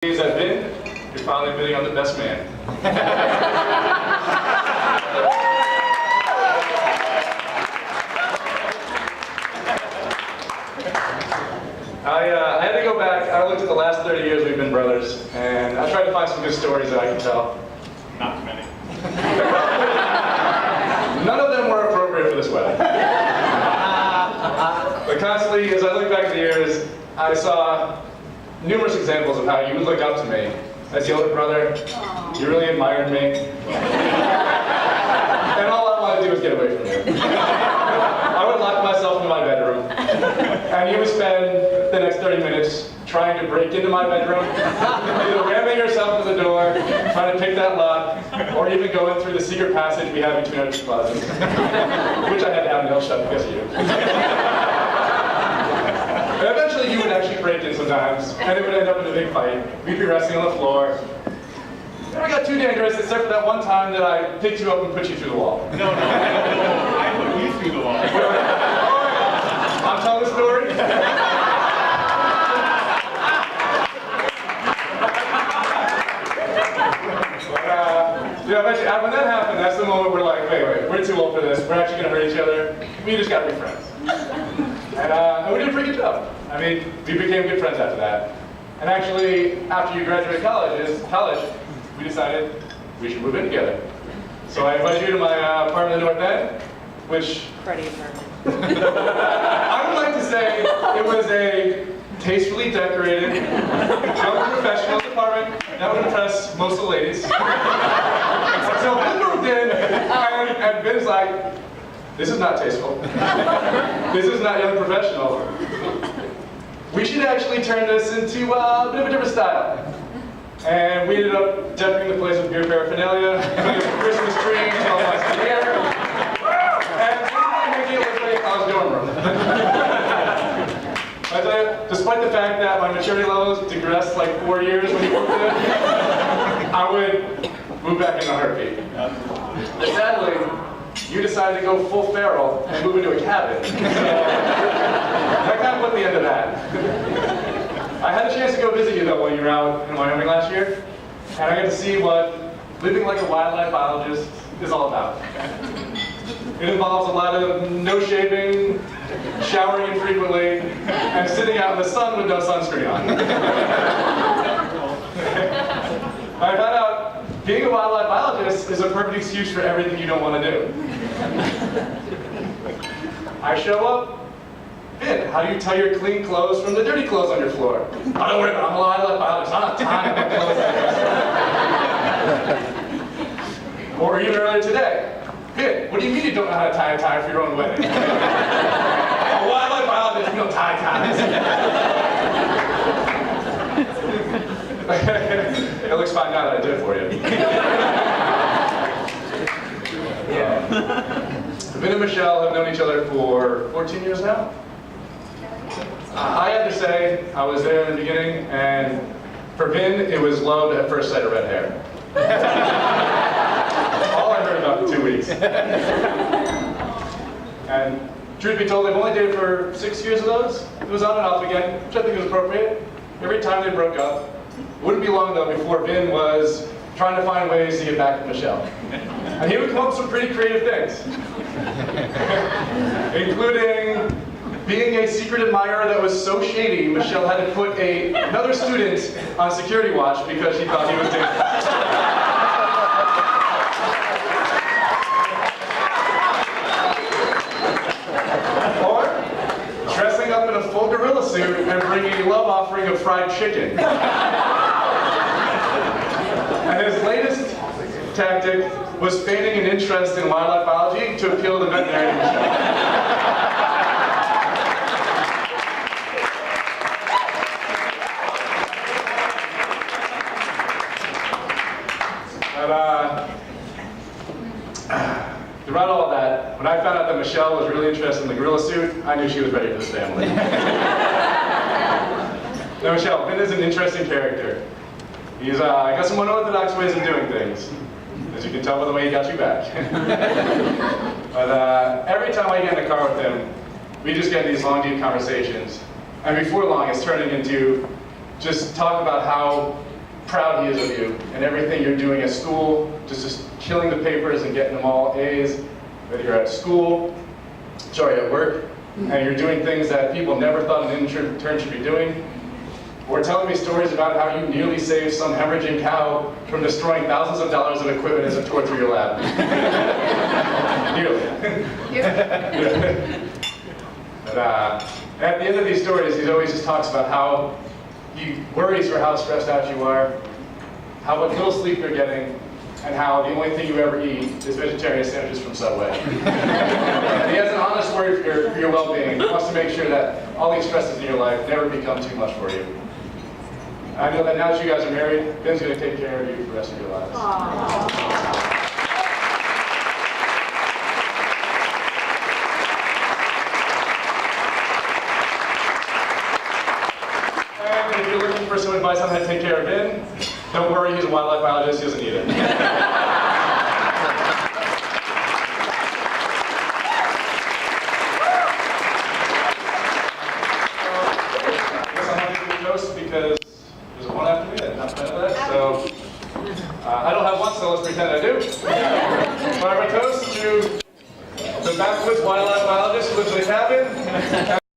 I've been, you're finally admitting I'm the best man. I had to go back. I looked at the last 30 years we've been brothers, and I tried to find some good stories that I can tell. Not too many. None of them were appropriate for this wedding. But constantly, as I look back at the years, I saw numerous examples of how you would look up to me as the older brother. You really admired me. And all I wanted to do was get away from you. I would lock myself into my bedroom, and you would spend the next 30 minutes trying to break into my bedroom, either ramming yourself to the door, trying to pick that lock, or even going through the secret passage we have between our two closets, which I had to have nailed shut because of you. And eventually you would actually break in sometimes, and it would end up in a big fight. We'd be wrestling on the floor. And I got too dangerous, except for that one time that I picked you up and put you through the wall. No, I put you through the wall. I'm telling the story? Eventually, when that happened, that's the moment we're like, wait, we're too old for this. We're actually going to hurt each other. We just got to be friends. And we did a pretty good job. I mean, we became good friends after that. And actually, after you graduated college, we decided we should move in together. So I invited you to my apartment in the North End, which Freddie apartment. I would like to say it was a tastefully decorated, young professional's apartment that would impress most of the ladies. So Ben moved in, and Ben's like, this is not tasteful. This is not young professional. We should actually turn this into a bit of a different style. And we ended up decorating the place with beer paraphernalia, putting a Christmas tree, all lights in the air, and making it look like a college dorm room. I tell you, despite the fact that my maturity levels digressed like 4 years when you moved in, I would move back in a heartbeat. But sadly, you decided to go full feral and move into a cabin. So that kind of put the end of that. I had a chance to go visit you though while you were out in Wyoming last year, and I got to see what living like a wildlife biologist is all about. It involves a lot of no shaving, showering infrequently, and sitting out in the sun with no sunscreen on. I found out being a wildlife biologist is a perfect excuse for everything you don't want to do. I show up. Ben, how do you tell your clean clothes from the dirty clothes on your floor? Oh, don't worry about it, I'm a wildlife biologist. I don't have time to put clothes on. Or even earlier today. Ben, what do you mean you don't know how to tie a tie for your own wedding? I'm a wildlife biologist, we don't tie ties. It looks fine now that I did it for you. Ben and Michelle have known each other for 14 years now. I have to say, I was there in the beginning, and for Ben, it was love at first sight of red hair. All I heard about in 2 weeks. And truth be told, they've only dated for 6 years of those. It was on and off again, which I think was appropriate. Every time they broke up. It wouldn't be long though before Ben was trying to find ways to get back with Michelle. And he would come up with some pretty creative things. Including being a secret admirer that was so shady, Michelle had to put another student on security watch because she thought he was dangerous. Or dressing up in a full gorilla suit and bringing a love offering of fried chicken. And his latest tactic was feigning an interest in wildlife biology to appeal to the veterinarian Michelle. Throughout all of that, when I found out that Michelle was really interested in the gorilla suit, I knew she was ready for this family. Now Michelle, Ben is an interesting character. He's got some unorthodox ways of doing things, as you can tell by the way he got you back. But every time I get in the car with him, we just get these long, deep conversations. And before long, it's turning into just talk about how proud he is of you and everything you're doing at school, just killing the papers and getting them all A's, whether you're at work, and you're doing things that people never thought an intern should be doing. Or telling me stories about how you nearly saved some hemorrhaging cow from destroying thousands of dollars of equipment as it tore through your lab. Nearly. But, at the end of these stories, he always just talks about how he worries for how stressed out you are, how much little sleep you're getting, and how the only thing you ever eat is vegetarian sandwiches from Subway. And he has an honest word for your well-being. He wants to make sure that all these stresses in your life never become too much for you. I know that now that you guys are married, Ben's going to take care of you for the rest of your lives. And if you're looking for some advice on how to take care of Ben, don't worry, he's a wildlife biologist, he doesn't need it. I guess I'm going to do a toast because there's one after me and not that. So I don't have one, so let's pretend I do. So I have a toast to the backwoods wildlife biologist who lives in a cabin.